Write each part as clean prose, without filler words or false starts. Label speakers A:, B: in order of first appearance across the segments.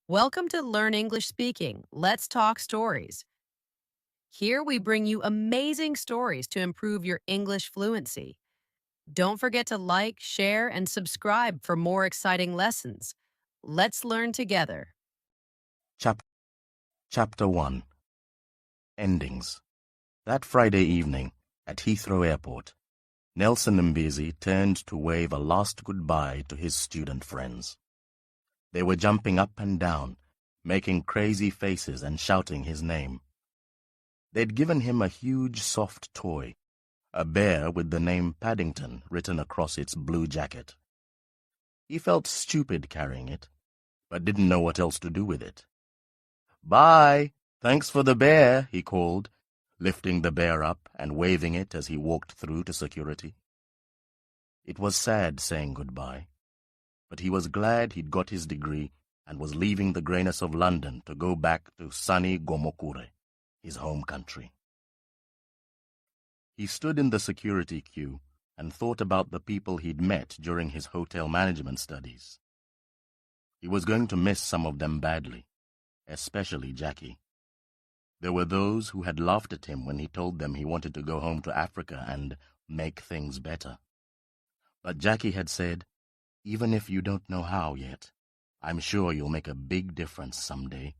A: Welcome to Learn English Speaking. Let's talk stories. Here we bring you amazing stories to improve your English fluency. Don't forget to like, share, and subscribe for more exciting lessons. Let's learn together.
B: Chap- Chapter 1 Endings. That Friday evening, at Heathrow Airport, Nelson Mbisi turned to wave a last goodbye to his student friends. They were jumping up and down, making crazy faces and shouting his name. They'd given him a huge soft toy, a bear with the name Paddington written across its blue jacket. He felt stupid carrying it, but didn't know what else to do with it. "Bye! Thanks for the bear," he called, lifting the bear up and waving it as he walked through to security. It was sad saying goodbye, but he was glad he'd got his degree and was leaving the greyness of London to go back to sunny Gomokure, his home country. He stood in the security queue and thought about the people he'd met during his hotel management studies. He was going to miss some of them badly, especially Jackie. There were those who had laughed at him when he told them he wanted to go home to Africa and make things better. But Jackie had said, "Even if you don't know how yet, I'm sure you'll make a big difference someday."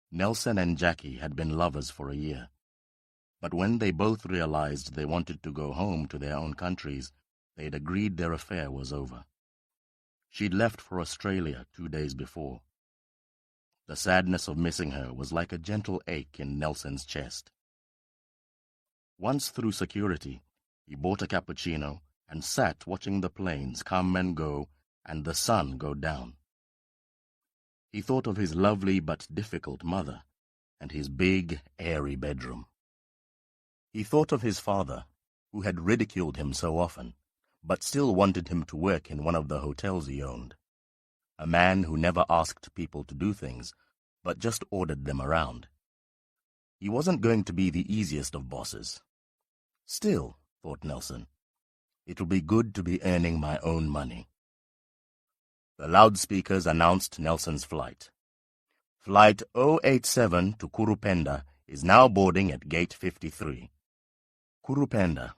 B: Nelson and Jackie had been lovers for a year, but when they both realized they wanted to go home to their own countries, they'd agreed their affair was over. She'd left for Australia 2 days before. The sadness of missing her was like a gentle ache in Nelson's chest. Once through security, he bought a cappuccino and sat watching the planes come and go and the sun go down. He thought of his lovely but difficult mother and his big, airy bedroom. He thought of his father, who had ridiculed him so often, but still wanted him to work in one of the hotels he owned. A man who never asked people to do things, but just ordered them around. He wasn't going to be the easiest of bosses. Still, thought Nelson, it'll be good to be earning my own money. The loudspeakers announced Nelson's flight. "Flight 087 to Kurupenda is now boarding at Gate 53. Kurupenda,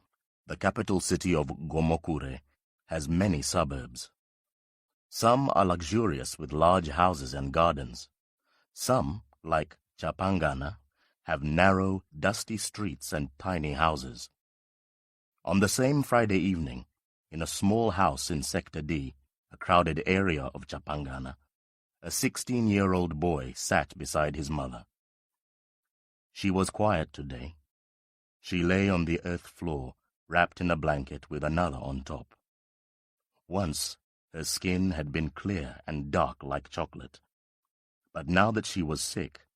B: the capital city of Gomokure, has many suburbs. Some are luxurious with large houses and gardens. Some, like Chapangana, have narrow, dusty streets and tiny houses. On the same Friday evening, in a small house in Sector D, a crowded area of Chapangana, a 16-year-old boy sat beside his mother. She was quiet today. She lay on the earth floor, wrapped in a blanket with another on top. Once, her skin had been clear and dark like chocolate. But now that she was sick,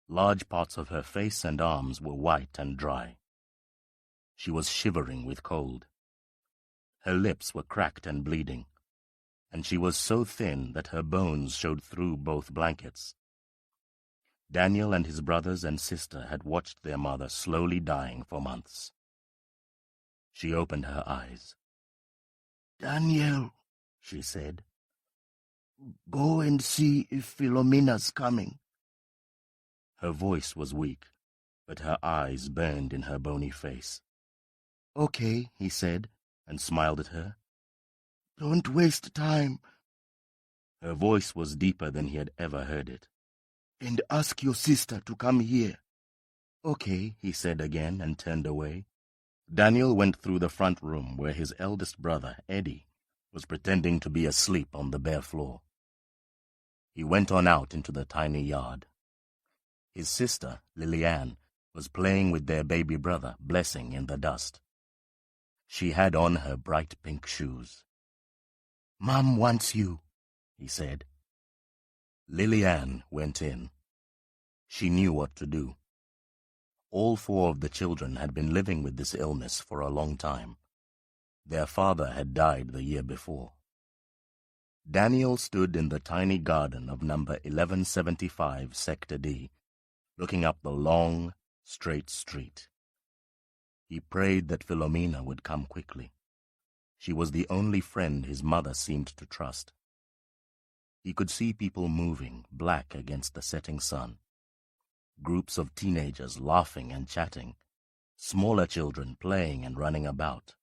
B: large parts of her face and arms were white and dry. She was shivering with cold. Her lips were cracked and bleeding, and she was so thin that her bones showed through both blankets. Daniel and his brothers and sister had watched their mother slowly dying for months. She opened her eyes. "Daniel," she said, "go and see if Philomena's coming." Her voice was weak, but her eyes burned in her bony face. "Okay," he said, and smiled at her. "Don't waste time." Her voice was deeper than he had ever heard it. "And ask your sister to come here." "Okay," he said again and turned away. Daniel went through the front room where his eldest brother, Eddie, was pretending to be asleep on the bare floor. He went on out into the tiny yard. His sister, Liliane, was playing with their baby brother, Blessing, in the dust. She had on her bright pink shoes. "Mom wants you," he said. Liliane went in. She knew what to do. All 4 of the children had been living with this illness for a long time. Their father had died the year before. Daniel stood in the tiny garden of number 1175 Sector D, looking up the long, straight street. He prayed that Philomena would come quickly. She was the only friend his mother seemed to trust. He could see people moving, black against the setting sun. Groups of teenagers laughing and chatting, smaller children playing and running about,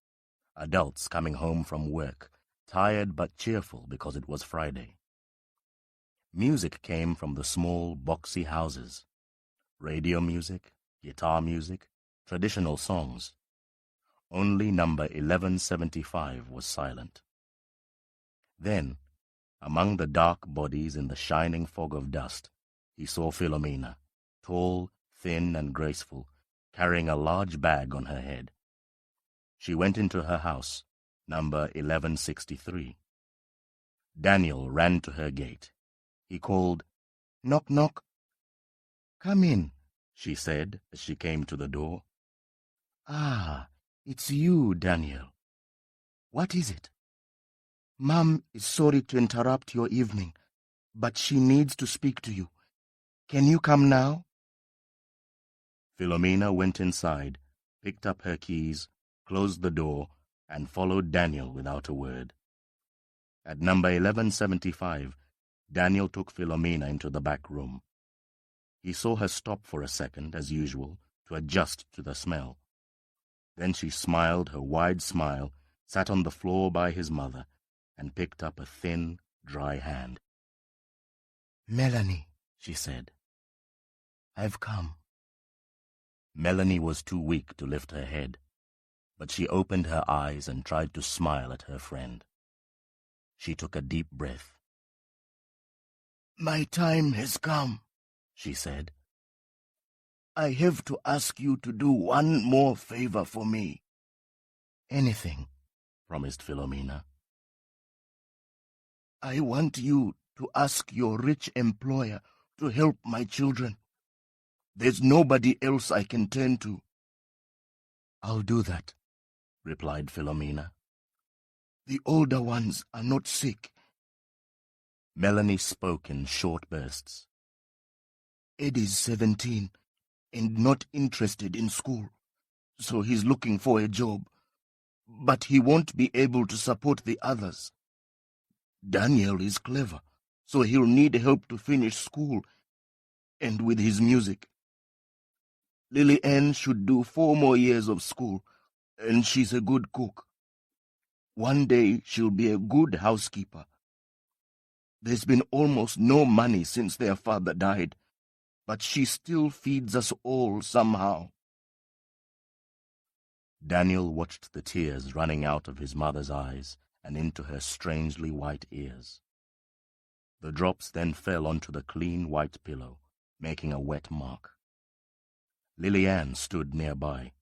B: adults coming home from work, tired but cheerful because it was Friday. Music came from the small, boxy houses. Radio music, guitar music, traditional songs. Only number 1175 was silent. Then, among the dark bodies in the shining fog of dust, he saw Philomena, tall, thin, and graceful, carrying a large bag on her head. She went into her house, number 1163. Daniel ran to her gate. He called, "Knock, knock." "Come in," she said as she came to the door. "Ah, it's you, Daniel. What is it?" "Mom is sorry to interrupt your evening, but she needs to speak to you. Can you come now?" Philomena went inside, picked up her keys, closed the door, and followed Daniel without a word. At number 1175, Daniel took Philomena into the back room. He saw her stop for a second, as usual, to adjust to the smell. Then she smiled her wide smile, sat on the floor by his mother, and picked up a thin, dry hand. "Melanie," she said, "I've come." Melanie was too weak to lift her head, but she opened her eyes and tried to smile at her friend. She took a deep breath. "My time has come," she said. "I have to ask you to do one more favor for me." "Anything," promised Philomena. "I want you to ask your rich employer to help my children. There's nobody else I can turn to." "I'll do that," replied Philomena. "The older ones are not sick." Melanie spoke in short bursts. "Eddie's 17 and not interested in school, so he's looking for a job, but he won't be able to support the others. Daniel is clever, so he'll need help to finish school and with his music. Lily Ann should do 4 more years of school, and she's a good cook. One day she'll be a good housekeeper. There's been almost no money since their father died, but she still feeds us all somehow." Daniel watched the tears running out of his mother's eyes and into her strangely white ears. The drops then fell onto the clean white pillow, making a wet mark. Lily Ann stood nearby,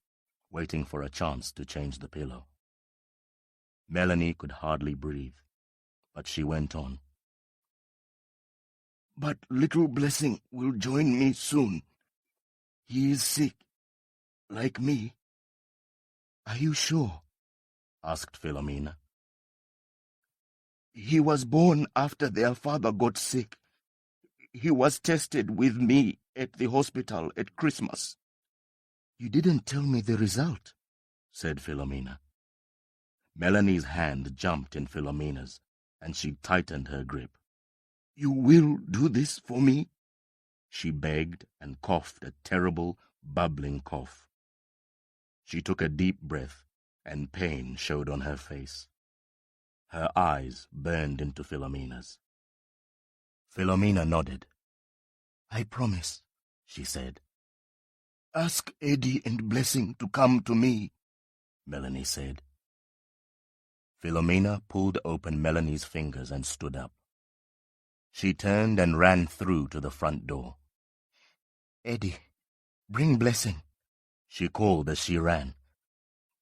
B: waiting for a chance to change the pillow. Melanie could hardly breathe, but she went on. "But little Blessing will join me soon. He is sick, like me." "Are you sure?" asked Philomena. "He was born after their father got sick. He was tested with me at the hospital at Christmas." "You didn't tell me the result," said Philomena. Melanie's hand jumped in Philomena's, and she tightened her grip. "You will do this for me?" she begged and coughed a terrible, bubbling cough. She took a deep breath, and pain showed on her face. Her eyes burned into Philomena's. Philomena nodded. "I promise," she said. "Ask Eddie and Blessing to come to me," Melanie said. Philomena pulled open Melanie's fingers and stood up. She turned and ran through to the front door. "Eddie, bring Blessing," she called as she ran.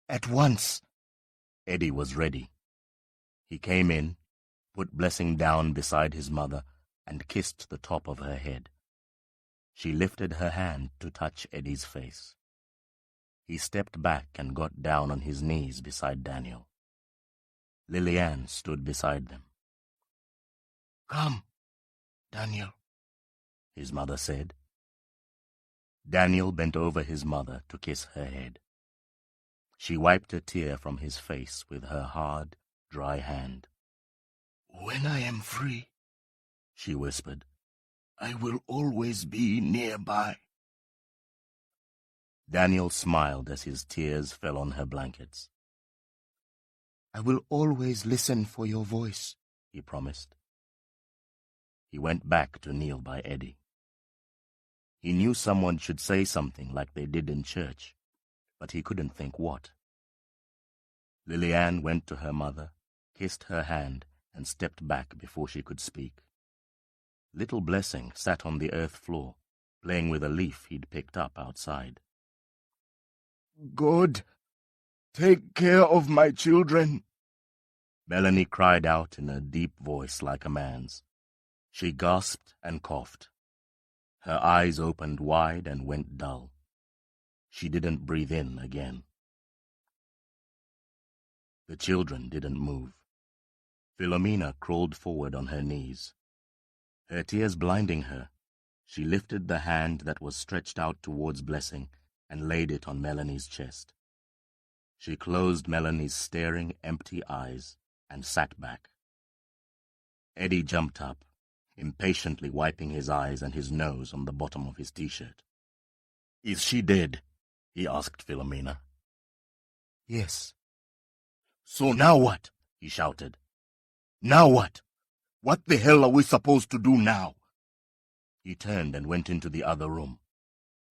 B: "At once." Eddie was ready. He came in, put Blessing down beside his mother, and kissed the top of her head. She lifted her hand to touch Eddie's face. He stepped back and got down on his knees beside Daniel. Lily Ann stood beside them. "Come, Daniel," his mother said. Daniel bent over his mother to kiss her head. She wiped a tear from his face with her hard, dry hand. "When I am free, she whispered. "I will always be nearby." Daniel smiled as his tears fell on her blankets. "I will always listen for your voice," he promised. He went back to kneel by Eddie. He knew someone should say something like they did in church, but he couldn't think what. Liliane went to her mother, kissed her hand, and stepped back before she could speak. Little Blessing sat on the earth floor, playing with a leaf he'd picked up outside. "God, take care of my children," Melanie cried out in a deep voice like a man's. She gasped and coughed. Her eyes opened wide and went dull. She didn't breathe in again. The children didn't move. Philomena crawled forward on her knees. Her tears blinding her, she lifted the hand that was stretched out towards Blessing and laid it on Melanie's chest. She closed Melanie's staring, empty eyes and sat back. Eddie jumped up, impatiently wiping his eyes and his nose on the bottom of his t-shirt. "Is she dead?" he asked Philomena. "Yes." "So now what?" he shouted. "Now what? What the hell are we supposed to do now?" He turned and went into the other room.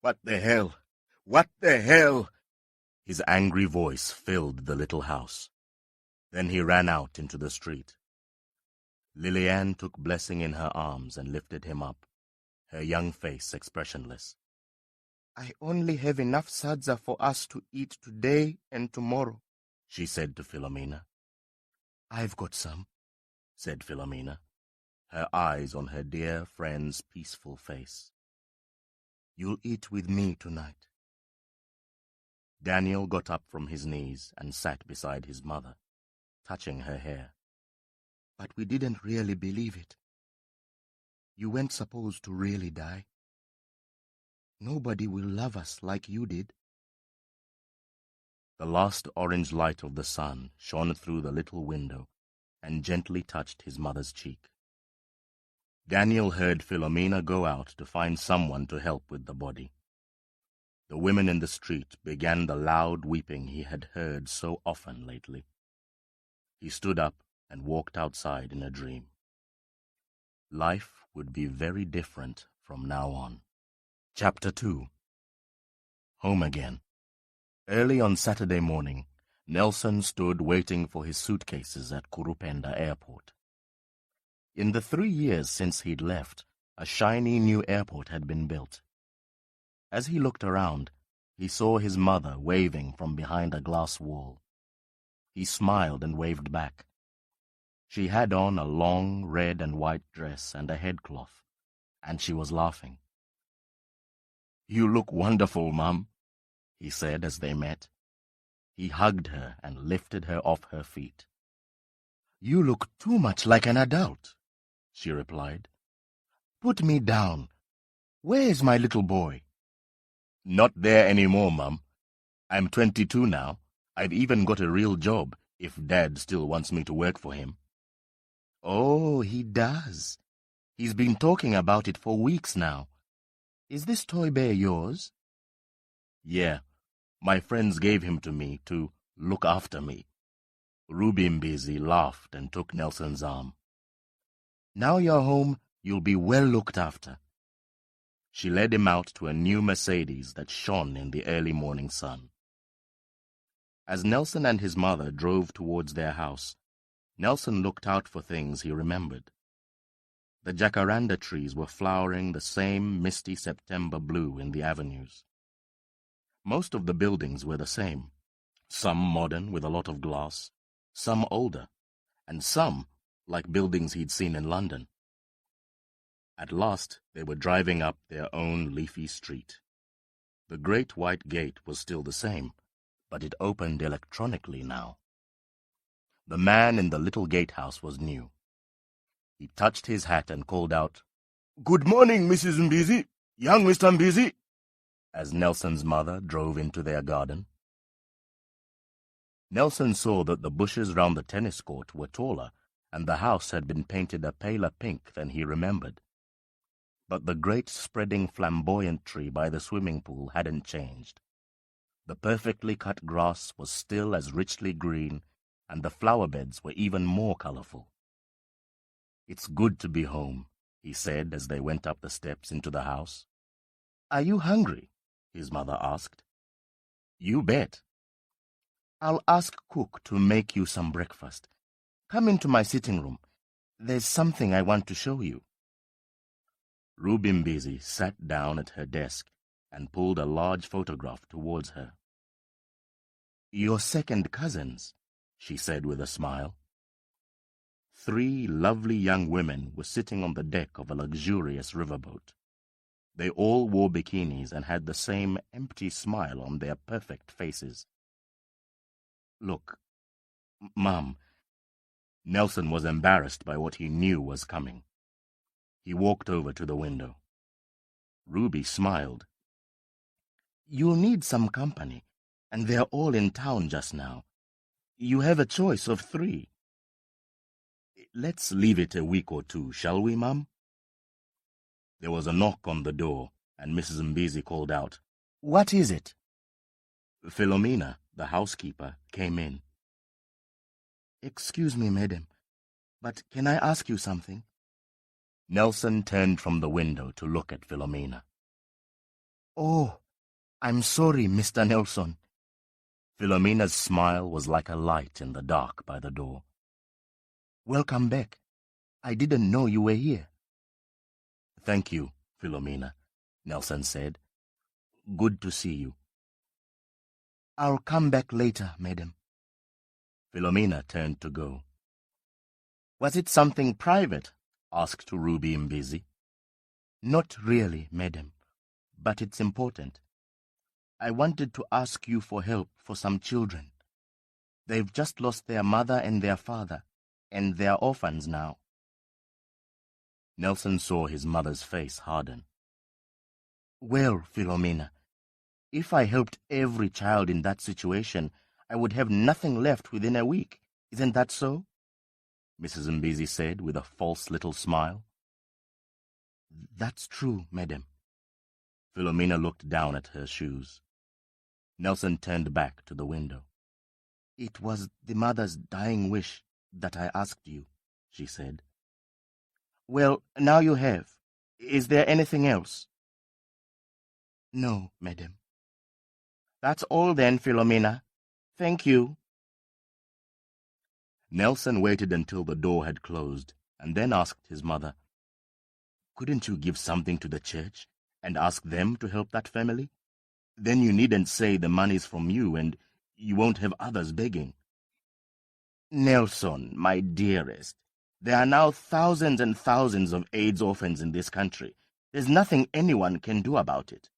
B: "What the hell? What the hell?" His angry voice filled the little house. Then he ran out into the street. Liliane took Blessing in her arms and lifted him up, her young face expressionless. "I only have enough sadza for us to eat today and tomorrow," she said to Philomena. "I've got some," said Philomena, her eyes on her dear friend's peaceful face. "You'll eat with me tonight." Daniel got up from his knees and sat beside his mother, touching her hair. "But we didn't really believe it. You weren't supposed to really die. Nobody will love us like you did." The last orange light of the sun shone through the little window and gently touched his mother's cheek. Daniel heard Philomena go out to find someone to help with the body. The women in the street began the loud weeping he had heard so often lately. He stood up and walked outside in a dream. Life would be very different from now on. Chapter 2. Home again. Early on Saturday morning, Nelson stood waiting for his suitcases at Kurupenda Airport. In the 3 years since he'd left, a shiny new airport had been built. As he looked around, he saw his mother waving from behind a glass wall. He smiled and waved back. She had on a long red and white dress and a headcloth, and she was laughing. "You look wonderful, Mum," he said as they met. He hugged her and lifted her off her feet. "You look too much like an adult," she replied. "Put me down. Where is my little boy?" "Not there anymore, Mum. I'm 22 now. I've even got a real job, if Dad still wants me to work for him." "Oh, he does. He's been talking about it for weeks now. Is this toy bear yours?" "Yeah. My friends gave him to me to look after me." Ruby Mbizi laughed and took Nelson's arm. "Now you're home, you'll be well looked after." She led him out to a new Mercedes that shone in the early morning sun. As Nelson and his mother drove towards their house, Nelson looked out for things he remembered. The jacaranda trees were flowering the same misty September blue in the avenues. Most of the buildings were the same, some modern with a lot of glass, some older, and some like buildings he'd seen in London. At last they were driving up their own leafy street. The great white gate was still the same, but it opened electronically now. The man in the little gatehouse was new. He touched his hat and called out, "Good morning, Mrs. Mbizi, young Mr. Mbizi," as Nelson's mother drove into their garden. Nelson saw that the bushes round the tennis court were taller and the house had been painted a paler pink than he remembered. But the great spreading flamboyant tree by the swimming pool hadn't changed. The perfectly cut grass was still as richly green, and the flower beds were even more colorful. "It's good to be home," he said as they went up the steps into the house. "Are you hungry?" his mother asked. "You bet." "I'll ask cook to make you some breakfast. Come into my sitting room. There's something I want to show you." Ruby Mbisi sat down at her desk and pulled a large photograph towards her. "Your second cousins," she said with a smile. 3 lovely young women were sitting on the deck of a luxurious riverboat. They all wore bikinis and had the same empty smile on their perfect faces. "Look, Mum." Nelson was embarrassed by what he knew was coming. He walked over to the window. Ruby smiled. "You'll need some company, and they're all in town just now. You have a choice of 3. Let's leave it a week or 2, shall we, Mum?" There was a knock on the door, and Mrs. Mbisi called out, "What is it?" Philomena, the housekeeper, came in. "Excuse me, madam, but can I ask you something?" Nelson turned from the window to look at Philomena. "Oh, I'm sorry, Mr. Nelson." Philomena's smile was like a light in the dark by the door. "Welcome back. I didn't know you were here." "Thank you, Philomena," Nelson said. "Good to see you." "I'll come back later, madam." Philomena turned to go. "Was it something private?" asked Ruby Mbisi. "Not really, madam, but it's important. I wanted to ask you for help for some children. They've just lost their mother and their father, and they're orphans now." Nelson saw his mother's face harden. "Well, Philomena, if I helped every child in that situation, I would have nothing left within a week. Isn't that so?" Mrs. Mbisi said with a false little smile. "That's true, madam." Philomena looked down at her shoes. Nelson turned back to the window. "It was the mother's dying wish that I asked you," she said. "Well, now you have. Is there anything else?" "No, madam." "That's all then, Philomena. Thank you." Nelson waited until the door had closed and then asked his mother, "Couldn't you give something to the church and ask them to help that family? Then you needn't say the money's from you and you won't have others begging." "Nelson, my dearest, there are now thousands and thousands of AIDS orphans in this country. There's nothing anyone can do about it."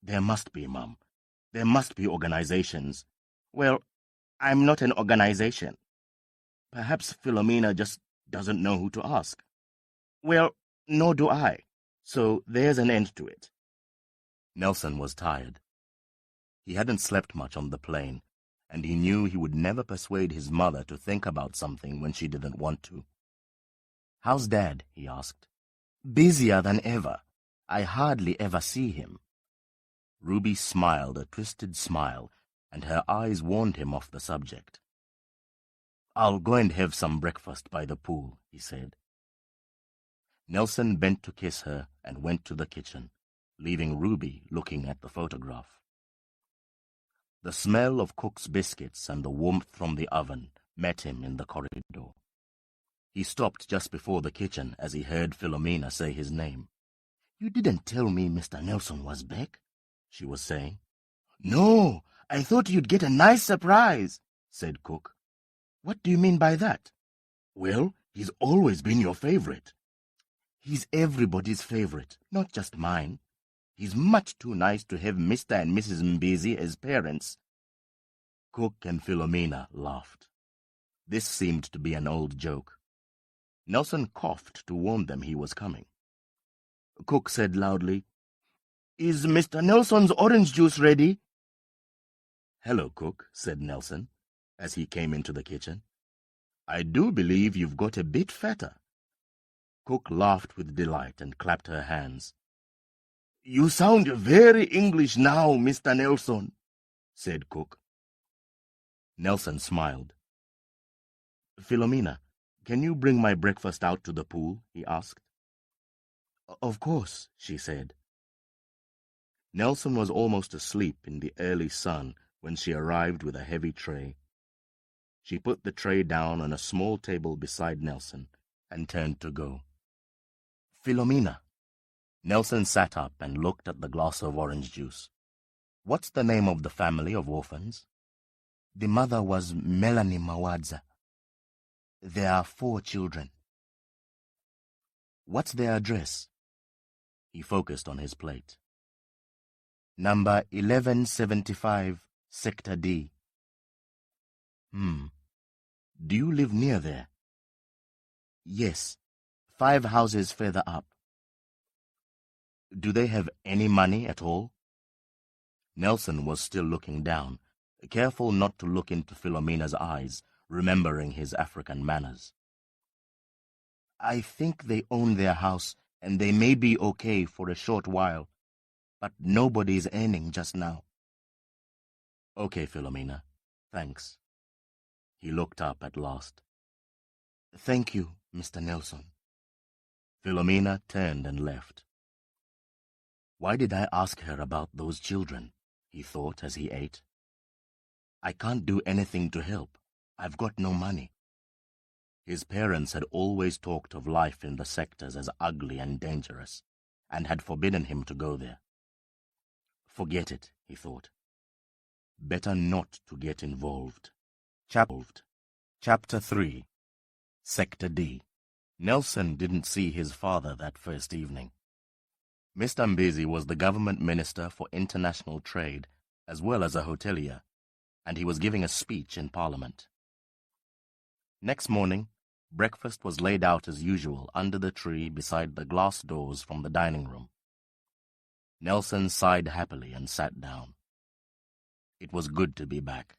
B: "There must be, Mum. There must be organizations." "Well, I'm not an organization." "Perhaps Philomena just doesn't know who to ask." "Well, nor do I. So there's an end to it." Nelson was tired. He hadn't slept much on the plane, and he knew he would never persuade his mother to think about something when she didn't want to. "How's Dad?" he asked. "Busier than ever. I hardly ever see him." Ruby smiled a twisted smile, and her eyes warned him off the subject. "I'll go and have some breakfast by the pool," he said. Nelson bent to kiss her and went to the kitchen, leaving Ruby looking at the photograph. The smell of cook's biscuits and the warmth from the oven met him in the corridor. He stopped just before the kitchen as he heard Philomena say his name. "You didn't tell me Mr. Nelson was back," she was saying. "No, I thought you'd get a nice surprise," said Cook. "What do you mean by that?" "Well, he's always been your favorite." "He's everybody's favorite, not just mine. He's much too nice to have Mr. and Mrs. Mbisi as parents." Cook and Philomena laughed. This seemed to be an old joke. Nelson coughed to warn them he was coming. Cook said loudly, "Is Mr. Nelson's orange juice ready?" "Hello, Cook," said Nelson, as he came into the kitchen. I do believe you've got a bit fatter. Cook laughed with delight and clapped her hands. You sound very English now, Mr. Nelson, said Cook. Nelson smiled. Philomena, can you bring my breakfast out to the pool? He asked. Of course, she said. Nelson was almost asleep in the early sun when she arrived with a heavy tray. She put the tray down on a small table beside Nelson and turned to go. Philomena. Nelson sat up and looked at the glass of orange juice. What's the name of the family of orphans? The mother was Melanie Mawadza. There are 4 children. What's their address? He focused on his plate. Number 1175, Sector D. Do you live near there? Yes, 5 houses further up. Do they have any money at all? Nelson was still looking down, careful not to look into Philomena's eyes, remembering his African manners. I think they own their house, and they may be okay for a short while, but nobody's earning just now. Okay, Philomena, thanks. He looked up at last. Thank you, Mr. Nelson. Philomena turned and left. Why did I ask her about those children? He thought as he ate. I can't do anything to help. I've got no money. His parents had always talked of life in the sectors as ugly and dangerous, and had forbidden him to go there. Forget it, he thought. Better not to get involved. Chapter 3. Sector D. Nelson didn't see his father that first evening. Mr. Mbezi was the government minister for international trade as well as a hotelier, and he was giving a speech in Parliament. Next morning, breakfast was laid out as usual under the tree beside the glass doors from the dining room. Nelson sighed happily and sat down. It was good to be back.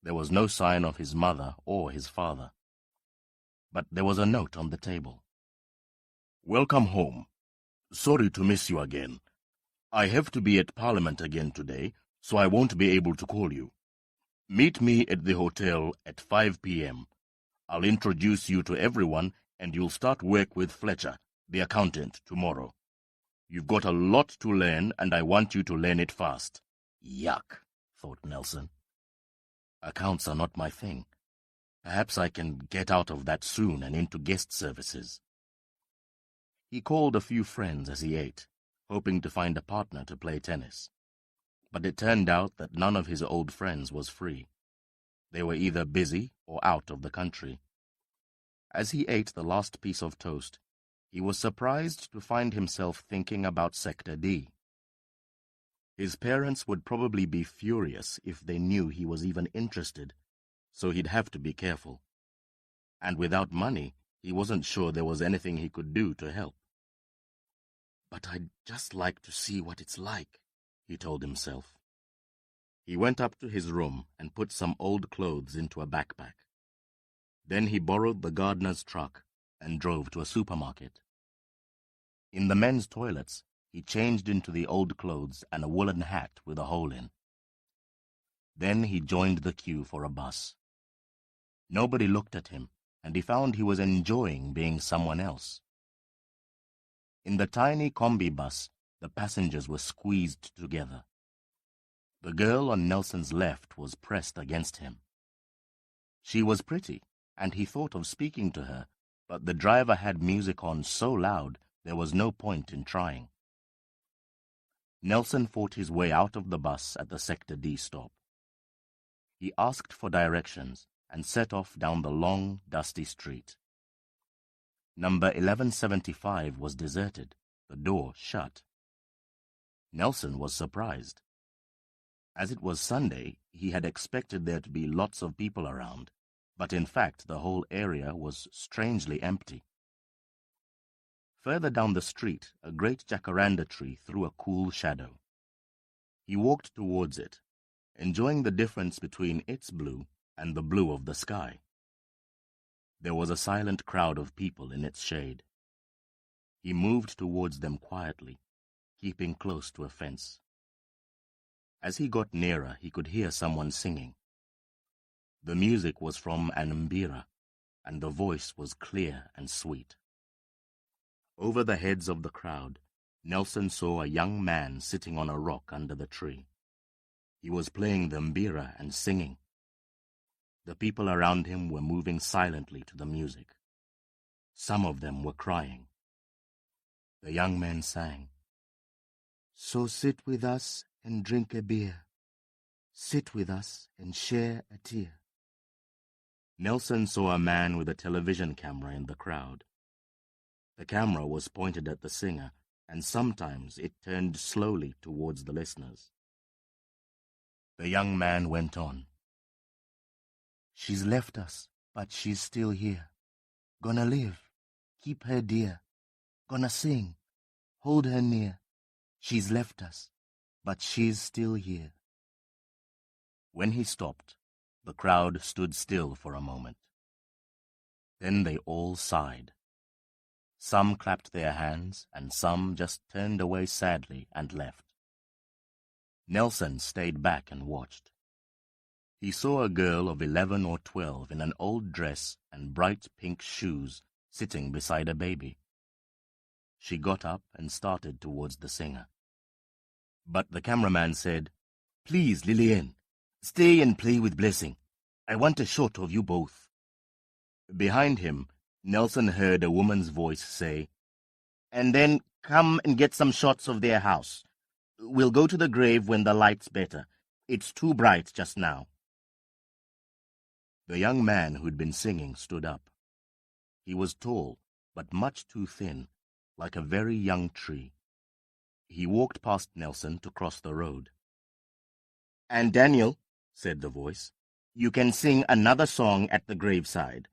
B: There was no sign of his mother or his father. But there was a note on the table. Welcome home. Sorry to miss you again. I have to be at Parliament again today, so I won't be able to call you. Meet me at the hotel at 5 p.m. I'll introduce you to everyone, and you'll start work with Fletcher, the accountant, tomorrow. You've got a lot to learn, and I want you to learn it fast. Yuck, thought Nelson. Accounts are not my thing. Perhaps I can get out of that soon and into guest services. He called a few friends as he ate, hoping to find a partner to play tennis. But it turned out that none of his old friends was free. They were either busy or out of the country. As he ate the last piece of toast, he was surprised to find himself thinking about Sector D. His parents would probably be furious if they knew he was even interested, so he'd have to be careful. And without money, he wasn't sure there was anything he could do to help. But I'd just like to see what it's like, he told himself. He went up to his room and put some old clothes into a backpack. Then he borrowed the gardener's truck and drove to a supermarket. In the men's toilets, he changed into the old clothes and a woolen hat with a hole in. Then he joined the queue for a bus. Nobody looked at him, and he found he was enjoying being someone else. In the tiny combi bus, the passengers were squeezed together. The girl on Nelson's left was pressed against him. She was pretty, and he thought of speaking to her, but the driver had music on so loud there was no point in trying. Nelson fought his way out of the bus at the Sector D stop. He asked for directions and set off down the long, dusty street. Number 1175 was deserted, the door shut. Nelson was surprised. As it was Sunday, he had expected there to be lots of people around, but in fact the whole area was strangely empty. Further down the street, a great jacaranda tree threw a cool shadow. He walked towards it, enjoying the difference between its blue and the blue of the sky. There was a silent crowd of people in its shade. He moved towards them quietly, keeping close to a fence. As he got nearer, he could hear someone singing. The music was from an mbira, and the voice was clear and sweet. Over the heads of the crowd, Nelson saw a young man sitting on a rock under the tree. He was playing the mbira and singing. The people around him were moving silently to the music. Some of them were crying. The young man sang, "So sit with us and drink a beer. Sit with us and share a tear." Nelson saw a man with a television camera in the crowd. The camera was pointed at the singer, and sometimes it turned slowly towards the listeners. The young man went on. "She's left us, but she's still here. Gonna live, keep her dear. Gonna sing, hold her near. She's left us, but she's still here." When he stopped, the crowd stood still for a moment. Then they all sighed. Some clapped their hands, and some just turned away sadly and left. Nelson stayed back and watched. He saw a girl of 11 or 12 in an old dress and bright pink shoes sitting beside a baby. She got up and started towards the singer. But the cameraman said, "Please, Lillian, stay and play with Blessing. I want a shot of you both." Behind him, Nelson heard a woman's voice say, "And then come and get some shots of their house. We'll go to the grave when the light's better. It's too bright just now." The young man who'd been singing stood up. He was tall, but much too thin, like a very young tree. He walked past Nelson to cross the road. "And Daniel," said the voice, "you can sing another song at the graveside."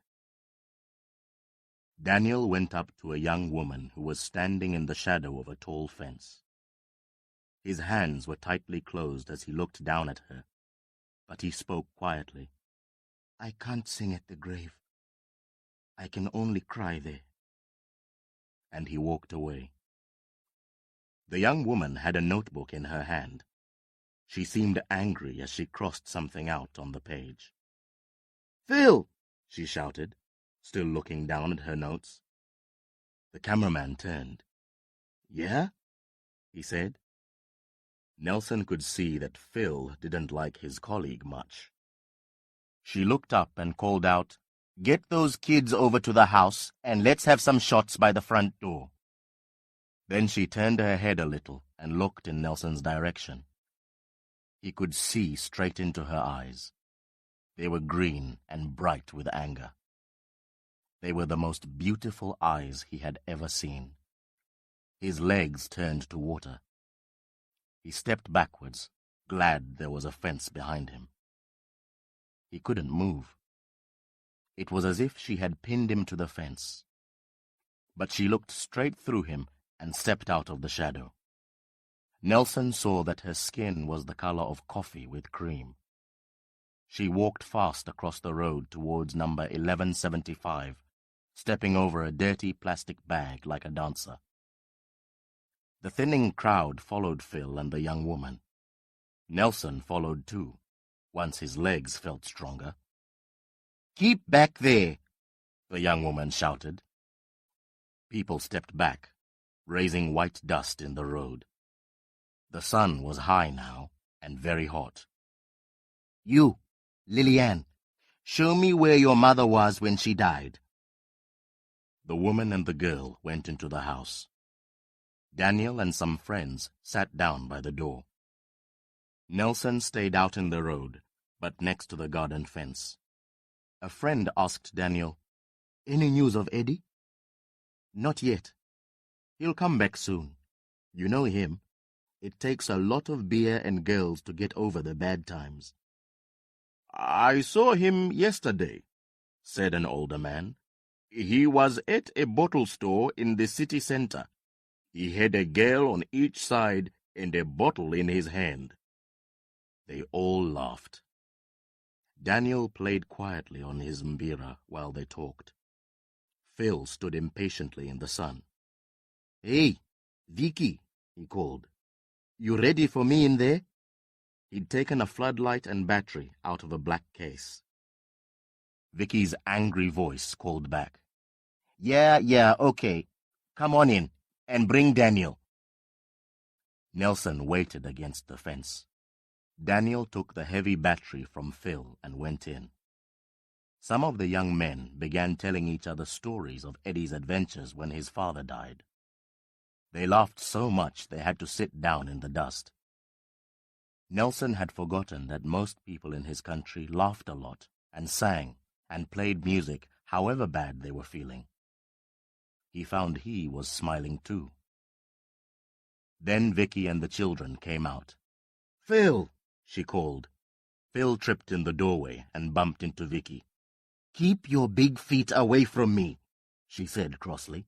B: Daniel went up to a young woman who was standing in the shadow of a tall fence. His hands were tightly closed as he looked down at her, but he spoke quietly. "I can't sing at the grave. I can only cry there." And he walked away. The young woman had a notebook in her hand. She seemed angry as she crossed something out on the page. "Phil!" she shouted, still looking down at her notes. The cameraman turned. "Yeah?" he said. Nelson could see that Phil didn't like his colleague much. She looked up and called out, "Get those kids over to the house and let's have some shots by the front door." Then she turned her head a little and looked in Nelson's direction. He could see straight into her eyes. They were green and bright with anger. They were the most beautiful eyes he had ever seen. His legs turned to water. He stepped backwards, glad there was a fence behind him. He couldn't move. It was as if she had pinned him to the fence. But she looked straight through him and stepped out of the shadow. Nelson saw that her skin was the color of coffee with cream. She walked fast across the road towards number 1175, stepping over a dirty plastic bag like a dancer. The thinning crowd followed Phil and the young woman. Nelson followed too, once his legs felt stronger. "Keep back there," the young woman shouted. People stepped back, raising white dust in the road. The sun was high now and very hot. "You, Lillian, show me where your mother was when she died." The woman and the girl went into the house. Daniel and some friends sat down by the door. Nelson stayed out in the road, but next to the garden fence. A friend asked Daniel, "Any news of Eddie?" "Not yet. He'll come back soon. You know him. It takes a lot of beer and girls to get over the bad times." "I saw him yesterday," said an older man. "He was at a bottle store in the city center. He had a girl on each side and a bottle in his hand." They all laughed. Daniel played quietly on his mbira while they talked. Phil stood impatiently in the sun. "Hey, Vicky," he called. "You ready for me in there?" He'd taken a floodlight and battery out of a black case. Vicky's angry voice called back. Yeah, okay. Come on in, and bring Daniel." Nelson waited against the fence. Daniel took the heavy battery from Phil and went in. Some of the young men began telling each other stories of Eddie's adventures when his father died. They laughed so much they had to sit down in the dust. Nelson had forgotten that most people in his country laughed a lot and sang and played music however bad they were feeling. He found he was smiling too. Then Vicky and the children came out. "Phil!" she called. Phil tripped in the doorway and bumped into Vicky. "Keep your big feet away from me," she said crossly.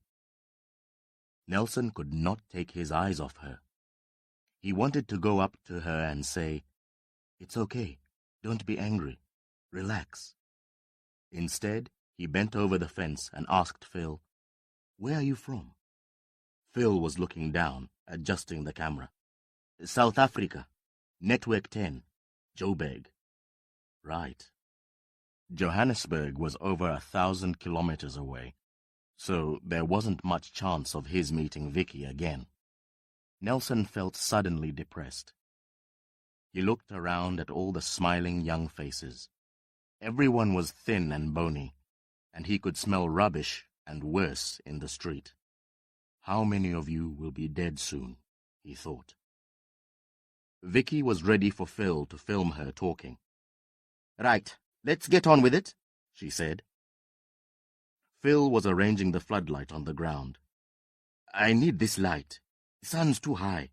B: Nelson could not take his eyes off her. He wanted to go up to her and say, "It's okay. Don't be angry. Relax." Instead, he bent over the fence and asked Phil, "Where are you from?" Phil was looking down, adjusting the camera. "South Africa. Network 10. Joburg." Right. Johannesburg was over 1,000 kilometers away, so there wasn't much chance of his meeting Vicky again. Nelson felt suddenly depressed. He looked around at all the smiling young faces. Everyone was thin and bony, and he could smell rubbish and worse in the street. "How many of you will be dead soon?" he thought. Vicky was ready for Phil to film her talking. "Right, let's get on with it," she said. Phil was arranging the floodlight on the ground. "I need this light. The sun's too high.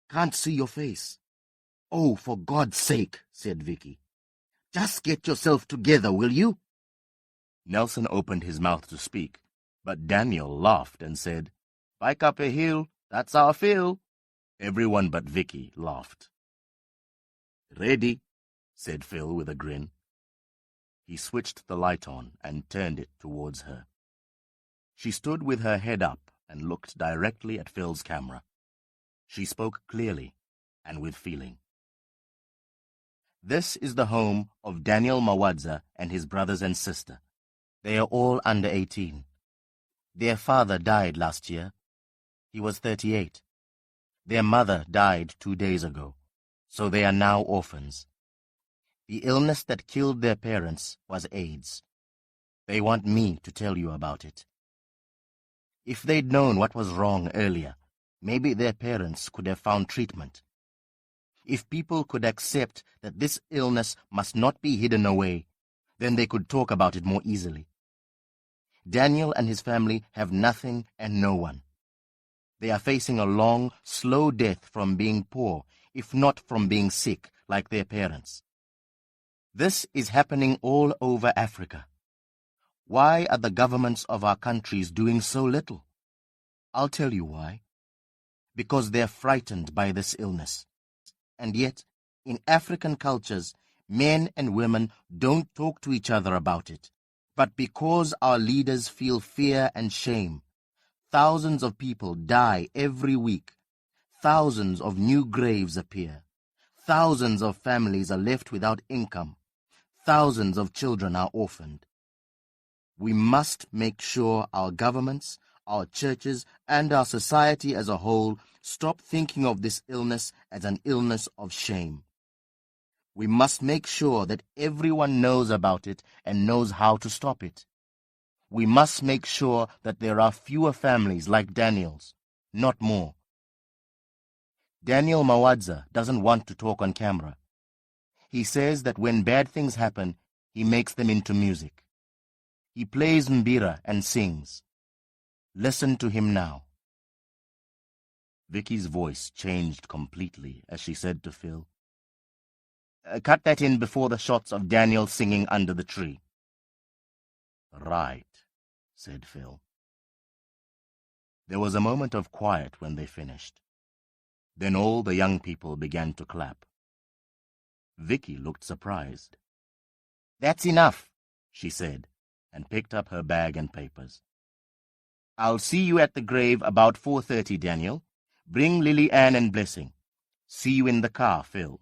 B: Can't see your face." "Oh, for God's sake," said Vicky. "Just get yourself together, will you?" Nelson opened his mouth to speak, but Daniel laughed and said, "Bike up a hill, that's our Phil." Everyone but Vicky laughed. "Ready," said Phil with a grin. He switched the light on and turned it towards her. She stood with her head up and looked directly at Phil's camera. She spoke clearly and with feeling. "This is the home of Daniel Mawadza and his brothers and sister. They are all under 18. Their father died last year. He was 38. Their mother died 2 days ago, so they are now orphans. The illness that killed their parents was AIDS. They want me to tell you about it. If they'd known what was wrong earlier, maybe their parents could have found treatment. If people could accept that this illness must not be hidden away, then they could talk about it more easily. Daniel and his family have nothing and no one. They are facing a long, slow death from being poor, if not from being sick, like their parents. This is happening all over Africa. Why are the governments of our countries doing so little? I'll tell you why. Because they're frightened by this illness. And yet, in African cultures, men and women don't talk to each other about it. But because our leaders feel fear and shame, thousands of people die every week. Thousands of new graves appear. Thousands of families are left without income. Thousands of children are orphaned. We must make sure our governments, our churches, and our society as a whole stop thinking of this illness as an illness of shame. We must make sure that everyone knows about it and knows how to stop it. We must make sure that there are fewer families like Daniel's, not more. Daniel Mawadza doesn't want to talk on camera. He says that when bad things happen, he makes them into music. He plays mbira and sings. Listen to him now. Vicky's voice changed completely as she said to Phil, "Cut that in before the shots of Daniel singing under the tree." "Right," said Phil. There was a moment of quiet when they finished. Then all the young people began to clap. Vicky looked surprised. "That's enough," she said, and picked up her bag and papers. I'll see you at the grave about 4:30, Daniel. Bring Lily Ann and Blessing. See you in the car, Phil.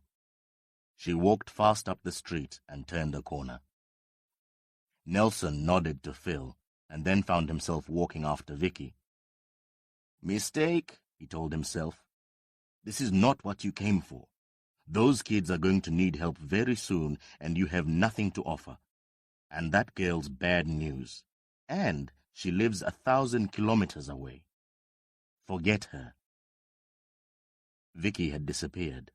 B: She walked fast up the street and turned a corner. Nelson nodded to Phil and then found himself walking after Vicky. Mistake, he told himself. This is not what you came for. Those kids are going to need help very soon, and you have nothing to offer. And that girl's bad news. And she lives 1,000 kilometers away. Forget her. Vicky had disappeared.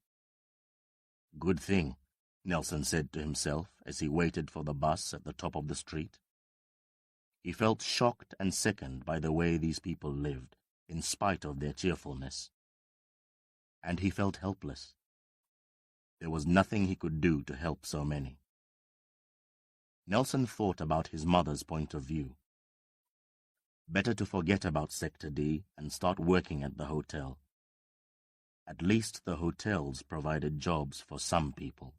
B: Good thing, Nelson said to himself as he waited for the bus at the top of the street. He felt shocked and sickened by the way these people lived, in spite of their cheerfulness. And he felt helpless. There was nothing he could do to help so many. Nelson thought about his mother's point of view. Better to forget about Sector D and start working at the hotel. At least the hotels provided jobs for some people.